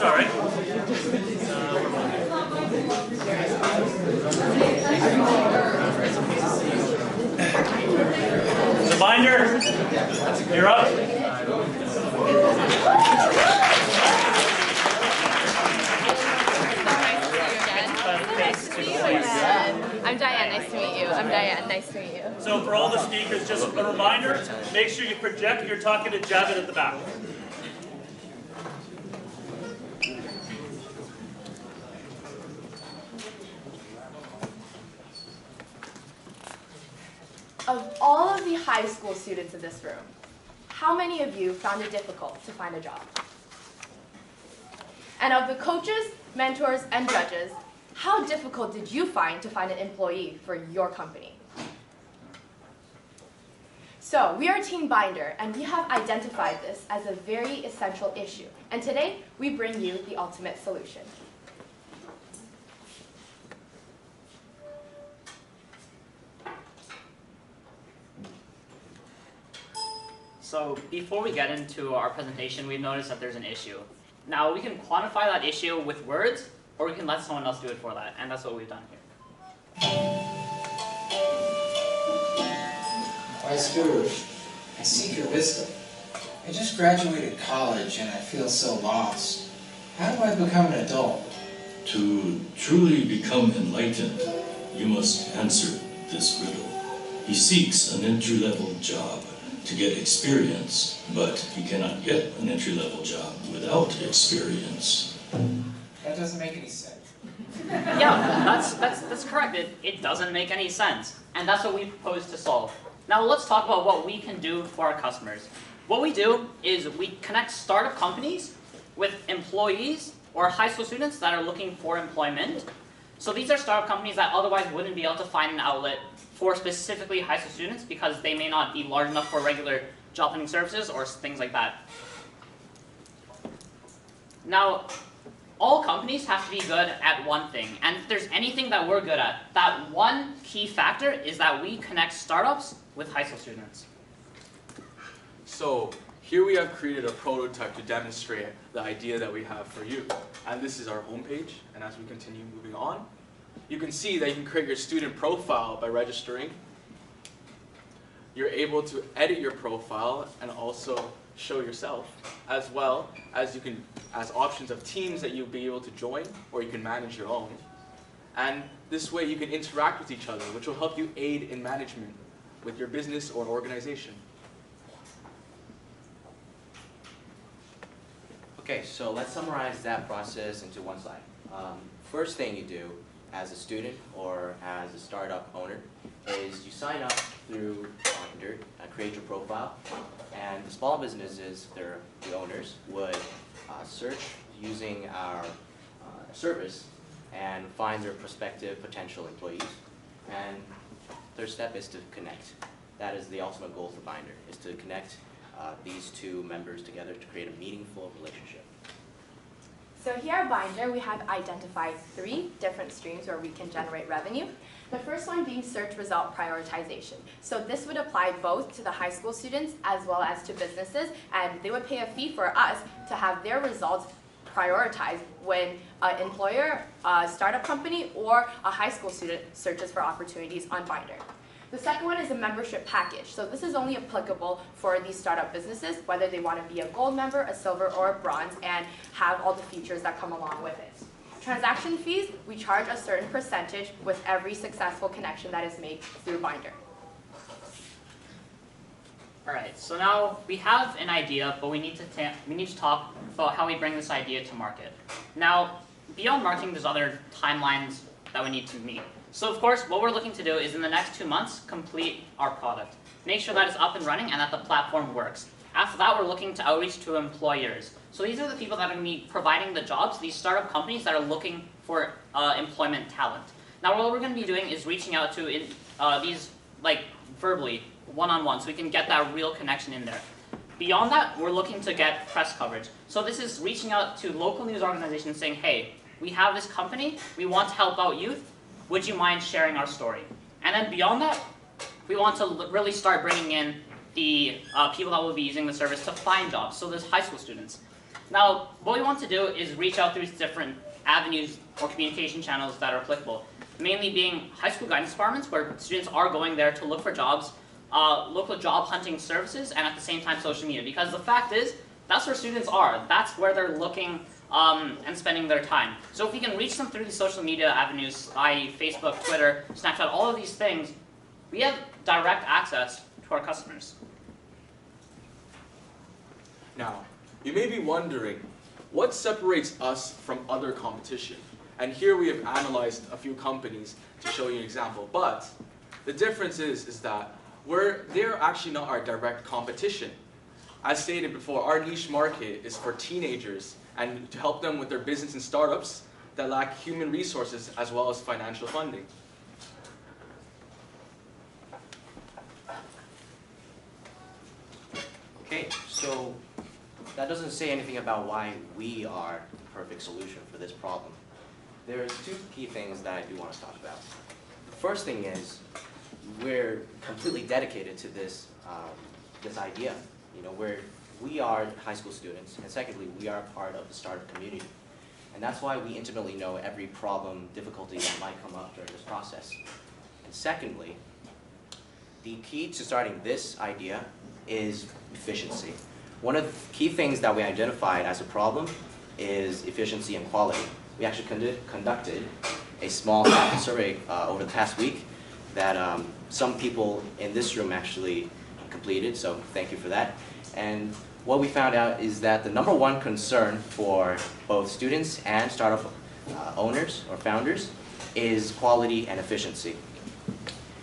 all right. So Bindr, you're up. I'm Diane, nice to meet you. I'm Diane, nice to meet you. So for all the speakers, just a reminder, make sure you project you're talking to Javed at the back. Of all of the high school students in this room, how many of you found it difficult to find a job? And of the coaches, mentors, and judges, how difficult did you find to find an employee for your company? So we are Team Bindr, and we have identified this as a very essential issue. And today, we bring you the ultimate solution. So before we get into our presentation, we've noticed that there's an issue. Now we can quantify that issue with words, or we can let someone else do it for that, and that's what we've done here. Wise guru, I seek your wisdom. I just graduated college and I feel so lost. How do I become an adult? To truly become enlightened, you must answer this riddle. He seeks an entry-level job to get experience, but he cannot get an entry-level job without experience. That doesn't make any sense. Yeah, that's correct. It doesn't make any sense, and that's what we propose to solve. Now let's talk about what we can do for our customers. What we do is we connect startup companies with employees or high school students that are looking for employment. So these are startup companies that otherwise wouldn't be able to find an outlet for specifically high school students because they may not be large enough for regular job hunting services or things like that. Now, all companies have to be good at one thing, and if there's anything that we're good at, that one key factor is that we connect startups with high school students. So here we have created a prototype to demonstrate the idea that we have for you. And this is our homepage, and as we continue moving on, you can see that you can create your student profile by registering. You're able to edit your profile and also show yourself, as well as you can, as options of teams that you'll be able to join, or you can manage your own. And this way you can interact with each other, which will help you aid in management with your business or organization. Okay, so let's summarize that process into one slide. First thing you do as a student or as a startup owner is you sign up through Bindr, create your profile, and the small businesses, the owners, would search using our service and find their prospective potential employees. And third step is to connect. That is the ultimate goal for Bindr, is to connect these two members together to create a meaningful relationship. So here at Bindr, we have identified 3 different streams where we can generate revenue. The first one being search result prioritization. So this would apply both to the high school students as well as to businesses, and they would pay a fee for us to have their results prioritized when an employer, a startup company, or a high school student searches for opportunities on Bindr. The second one is a membership package. So this is only applicable for these startup businesses, whether they want to be a gold member, a silver, or a bronze, and have all the features that come along with it. Transaction fees, we charge a certain percentage with every successful connection that is made through Bindr. All right, so now we have an idea, but we need to talk about how we bring this idea to market. Now, beyond marketing, there's other timelines that we need to meet. So of course, what we're looking to do is in the next 2 months, complete our product. Make sure that it's up and running and that the platform works. After that, we're looking to outreach to employers. So these are the people that are going to be providing the jobs, these startup companies that are looking for employment talent. Now what we're going to be doing is reaching out to these, like, verbally, one-on-one, so we can get that real connection in there. Beyond that, we're looking to get press coverage. So this is reaching out to local news organizations saying, hey, we have this company, we want to help out youth, would you mind sharing our story? And then beyond that, we want to really start bringing in the people that will be using the service to find jobs, so there's high school students. Now, what we want to do is reach out through different avenues or communication channels that are applicable, mainly being high school guidance departments, where students are going there to look for jobs, local job hunting services, and at the same time social media. Because the fact is, that's where students are. That's where they're looking and spending their time. So if we can reach them through these social media avenues, i.e. Facebook, Twitter, Snapchat, all of these things, we have direct access to our customers. Now, you may be wondering, what separates us from other competition? And here we have analyzed a few companies to show you an example. But the difference is that they're actually not our direct competition. As stated before, our niche market is for teenagers and to help them with their business and startups that lack human resources as well as financial funding. Okay, so that doesn't say anything about why we are the perfect solution for this problem. There's two key things that I do want to talk about. The first thing is we're completely dedicated to this idea. You know, we are high school students, and secondly, we are part of the startup community. And that's why we intimately know every problem, difficulty that might come up during this process. And secondly, the key to starting this idea is efficiency. One of the key things that we identified as a problem is efficiency and quality. We actually conducted a small sample survey over the past week that some people in this room actually completed, so thank you for that. And what we found out is that the #1 concern for both students and startup owners or founders is quality and efficiency.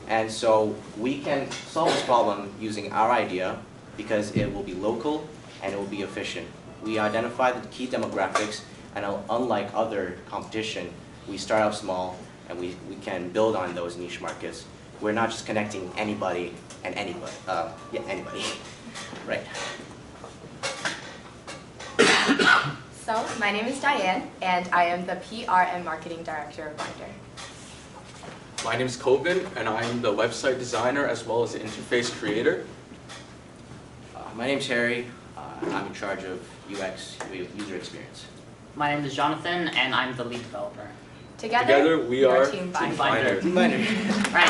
And so we can solve this problem using our idea because it will be local and it will be efficient. We identify the key demographics, and unlike other competition, we start out small and we can build on those niche markets. We're not just connecting anybody and anybody. Anybody. Right. So, my name is Diane, and I am the PR and Marketing Director of Bindr. My name is Kovin, and I'm the website designer as well as the interface creator. My name's Harry. I'm in charge of UX, user experience. My name is Jonathan, and I'm the lead developer. Together we are Team Team Bindr. Bindr. Right.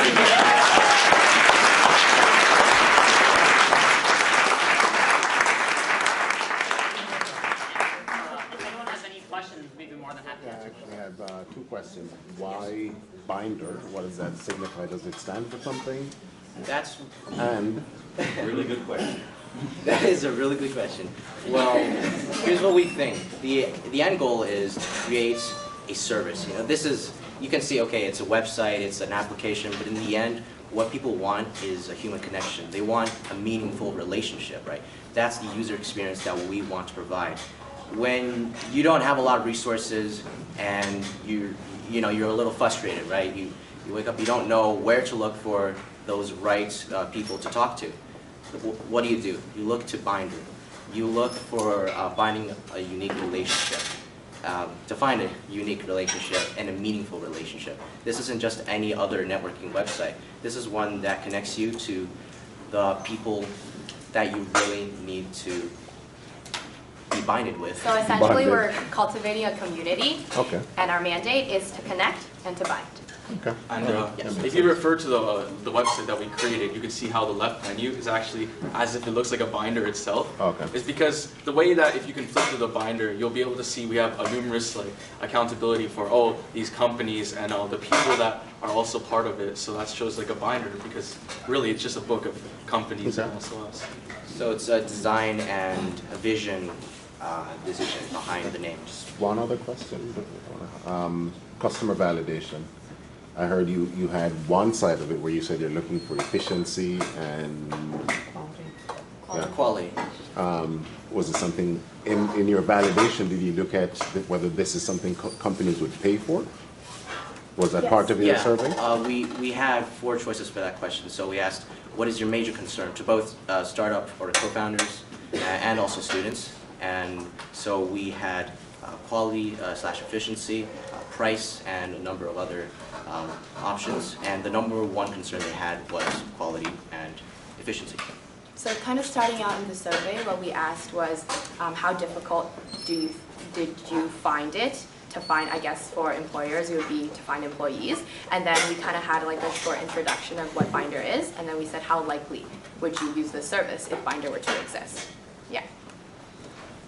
If anyone has any questions, we'd be more than happy to Yeah, I answer. actually have 2 questions. Why Bindr? What does that signify? Does it stand for something? That's And Really good question. That is a really good question. Well, here's what we think. The end goal is to create a service. You know, this is, you can see, okay, it's a website, it's an application, but in the end, what people want is a human connection. They want a meaningful relationship, right? That's the user experience that we want to provide. When you don't have a lot of resources and you're a little frustrated, right? You wake up, you don't know where to look for those right people to talk to. What do? You look to Bindr. You look for finding a unique relationship. To find a unique relationship and a meaningful relationship. This isn't just any other networking website. This is one that connects you to the people that you really need to be binded with. So essentially, Binded. we're cultivating a community, okay, and our mandate is to connect and to bind. okay. And Yes. if you refer to the website that we created, you can see how the left menu is actually as if it looks like a binder itself. Okay. It's because the way that if you can flip to the binder, you'll be able to see we have a numerous accountability for these companies and all the people that are also part of it. So that shows like a binder because really it's just a book of companies Okay. and also us. So it's a design and a vision decision behind the name. One other question. Customer validation. I heard you had one side of it where you said you're looking for efficiency and Quality. was it something in your validation? Did you look at whether this is something companies would pay for? Was that part of your survey? We had 4 choices for that question. So we asked, what is your major concern to both startup or co-founders and also students? And so we had quality / efficiency, price, and a number of other options. And the #1 concern they had was quality and efficiency. So kind of starting out in the survey, what we asked was how difficult did you find it to find, I guess for employers it would be to find employees, and then we kind of had like a short introduction of what Bindr is, and then we said how likely would you use this service if Bindr were to exist. Yeah.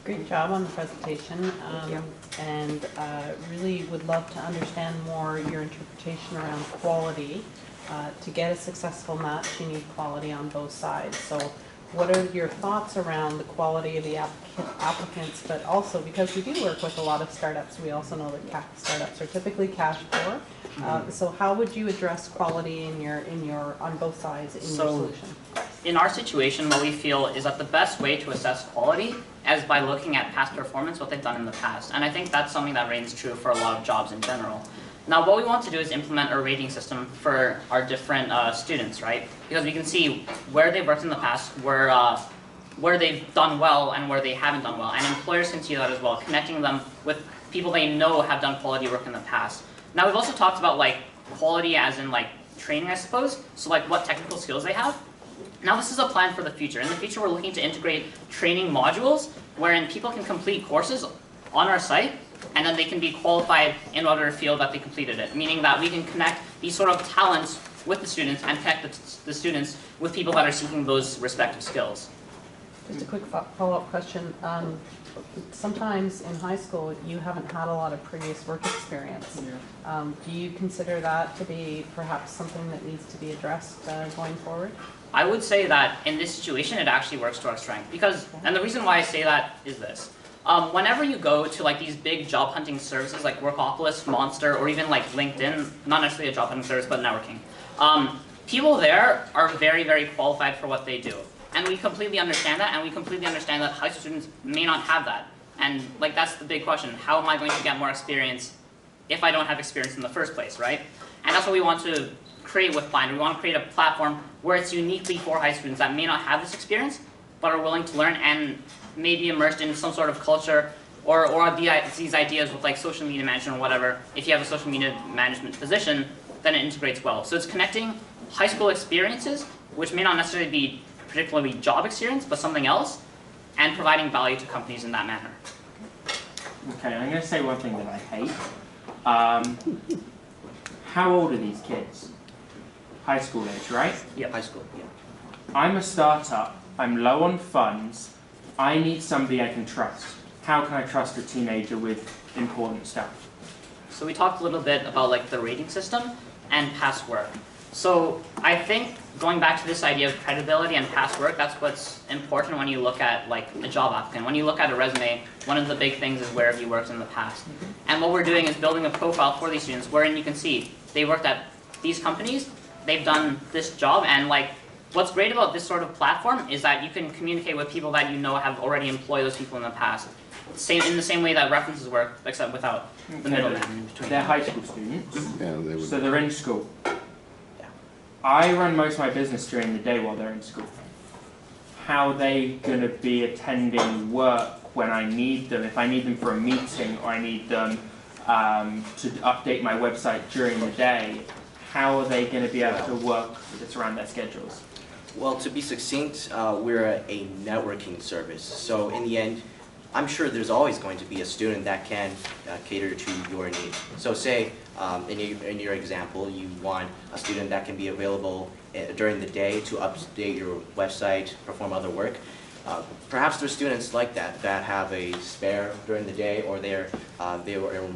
Great job on the presentation. Thank you. And really would love to understand more your interpretation around quality. To get a successful match, you need quality on both sides. So what are your thoughts around the quality of the applicants, but also because we do work with a lot of startups, we also know that startups are typically cash poor. So how would you address quality in your on both sides in your solution? In our situation, what we feel is that the best way to assess quality is by looking at past performance, what they've done in the past. And I think that's something that reigns true for a lot of jobs in general. Now, what we want to do is implement a rating system for our different students, right? Because we can see where they've worked in the past, where they've done well and where they haven't done well. And employers can see that as well, connecting them with people they know have done quality work in the past. Now, we've also talked about like quality as in like training, I suppose. So like what technical skills they have. Now, this is a plan for the future. In the future, we're looking to integrate training modules wherein people can complete courses on our site, and then they can be qualified in whatever field that they completed it, meaning that we can connect these sort of talents with the students and connect the students with people that are seeking those respective skills. Just a quick follow-up question. Sometimes in high school, you haven't had a lot of previous work experience. Yeah. Do you consider that to be perhaps something that needs to be addressed going forward? I would say that in this situation, it actually works to our strength. Because, and the reason why I say that is this. Whenever you go to like these big job hunting services like Workopolis, Monster, or even like LinkedIn, not necessarily a job hunting service, but networking, people there are very, very qualified for what they do. And we completely understand that, and we completely understand that high school students may not have that. And like that's the big question. How am I going to get more experience if I don't have experience in the first place, right? And that's what we want to create with Bindr. We want to create a platform where it's uniquely for high students that may not have this experience, but are willing to learn and maybe immersed in some sort of culture or these ideas with like social media management or whatever. If you have a social media management position, then it integrates well. So it's connecting high school experiences, which may not necessarily be particularly job experience, but something else, and providing value to companies in that manner. Okay, I'm going to say one thing that I hate. How old are these kids? High school age, right? Yeah. High school, yeah. I'm a startup. I'm low on funds. I need somebody I can trust. How can I trust a teenager with important stuff? So we talked a little bit about like the rating system and past work. So I think going back to this idea of credibility and past work, that's what's important when you look at like a job applicant. When you look at a resume, one of the big things is where have you worked in the past. And what we're doing is building a profile for these students wherein you can see they worked at these companies, they've done this job, and like what's great about this sort of platform is that you can communicate with people that you know have already employed those people in the past. In the same way that references work, except without the middleman in between. They're high school students, Yeah, they would. so they're in school. I run most of my business during the day while they're in school. How are they going to be attending work when I need them? If I need them for a meeting or I need them to update my website during the day, how are they going to be able to work that's around their schedules? Well, to be succinct, we're a networking service. So in the end, I'm sure there's always going to be a student that can cater to your needs. So say, in your example, you want a student that can be available during the day to update your website, perform other work. Perhaps there's students like that have a spare during the day, or they were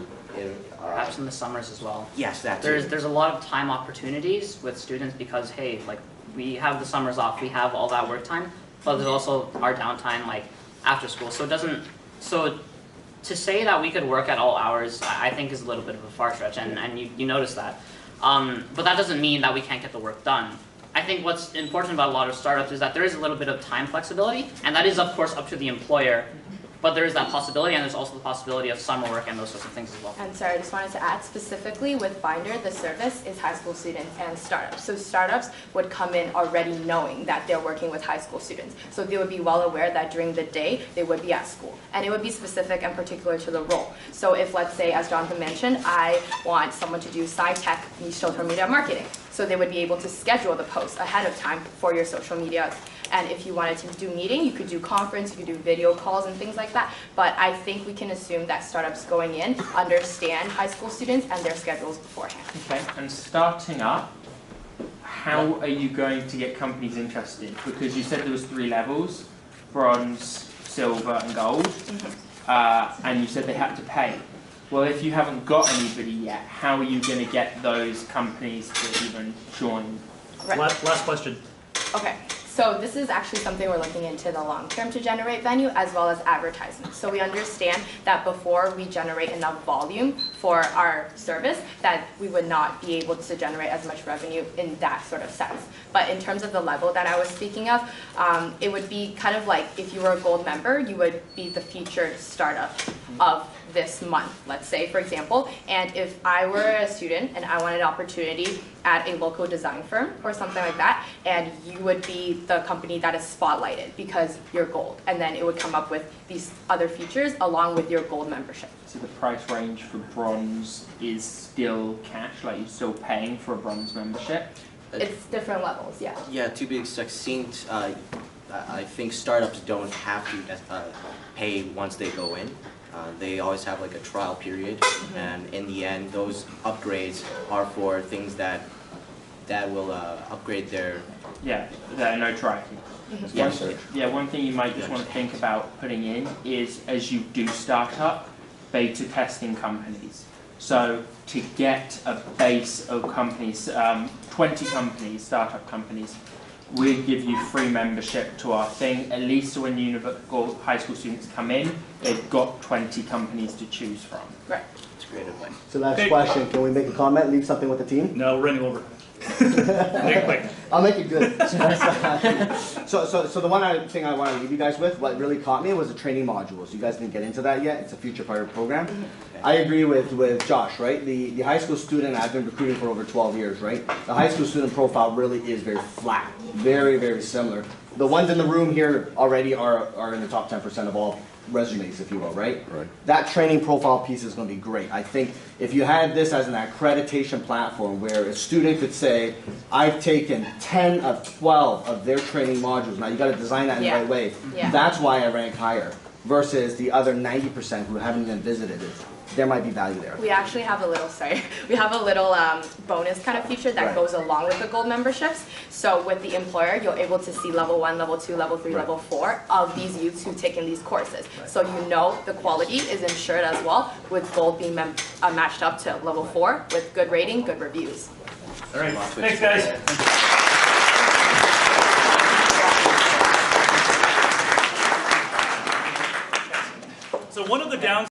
Perhaps in the summers as well. Yes, that too. There's a lot of time opportunities with students because hey, like we have the summers off, we have all that work time, but there's also our downtime like after school. So to say that we could work at all hours, I think is a little bit of a far stretch, and you notice that. But that doesn't mean that we can't get the work done. I think what's important about a lot of startups is that there is a little bit of time flexibility, and that is of course up to the employer. But there is that possibility, and there's also the possibility of summer work and those sorts of things as well. And sorry, I just wanted to add specifically with Bindr, the service is high school students and startups. So startups would come in already knowing that they're working with high school students. So they would be well aware that during the day, they would be at school. And it would be specific and particular to the role. So if, let's say, as Jonathan mentioned, I want someone to do sci-tech social media marketing. So they would be able to schedule the post ahead of time for your social media And if you wanted to do meeting, you could do conference, you could do video calls and things like that. But I think we can assume that startups going in understand high school students and their schedules beforehand. Okay, and starting up, how are you going to get companies interested? Because you said there was 3 levels, bronze, silver and gold, and you said they had to pay. Well, if you haven't got anybody yet, how are you going to get those companies to even join? Right. Last question. Okay, so this is actually something we're looking into the long term to generate venue as well as advertisement. So we understand that before we generate enough volume for our service, that we would not be able to generate as much revenue in that sort of sense. But in terms of the level that I was speaking of, it would be kind of like if you were a gold member, you would be the featured startup of this month, let's say, for example. And if I were a student and I wanted an opportunity at a local design firm or something like that, and you would be the company that is spotlighted because you're gold, and then it would come up with these other features along with your gold membership. So the price range for bronze is still cash, like you're still paying for a bronze membership? It's different levels, yeah. Yeah, to be succinct, I think startups don't have to pay once they go in. They always have like a trial period, and in the end, those upgrades are for things that will upgrade their. Yeah, there are no tracking. One thing you might just want to think about putting in is, as you do start up, beta testing companies. So to get a base of companies, 20 companies, startup companies, we give you free membership to our thing, at least when high school students come in, they've got 20 companies to choose from. Right. It's great advice. So last question, can we make a comment, leave something with the team? No, we're running over. Make it quick. I'll make it good. So the one thing I want to leave you guys with, what really caught me was the training modules. You guys didn't get into that yet. It's a future part of the program. I agree with Josh, right? The high school student, I've been recruiting for over 12 years, right? The high school student profile really is very flat, very, very similar. The ones in the room here already are in the top 10% of all resumes, if you will, right? Right. That training profile piece is going to be great. I think if you had this as an accreditation platform where a student could say, I've taken 10 of 12 of their training modules, now you got to design that in the right way. Yeah. That's why I rank higher versus the other 90% who haven't even visited it. There might be value there. We actually have a little, bonus kind of feature that goes along with the gold memberships. So with the employer, you're able to see level 1, level 2, level 3, level 4 of these youths who've taken these courses. So you know the quality is ensured as well, with gold being matched up to level 4 with good rating, good reviews. All right, thanks guys. So one of the downsides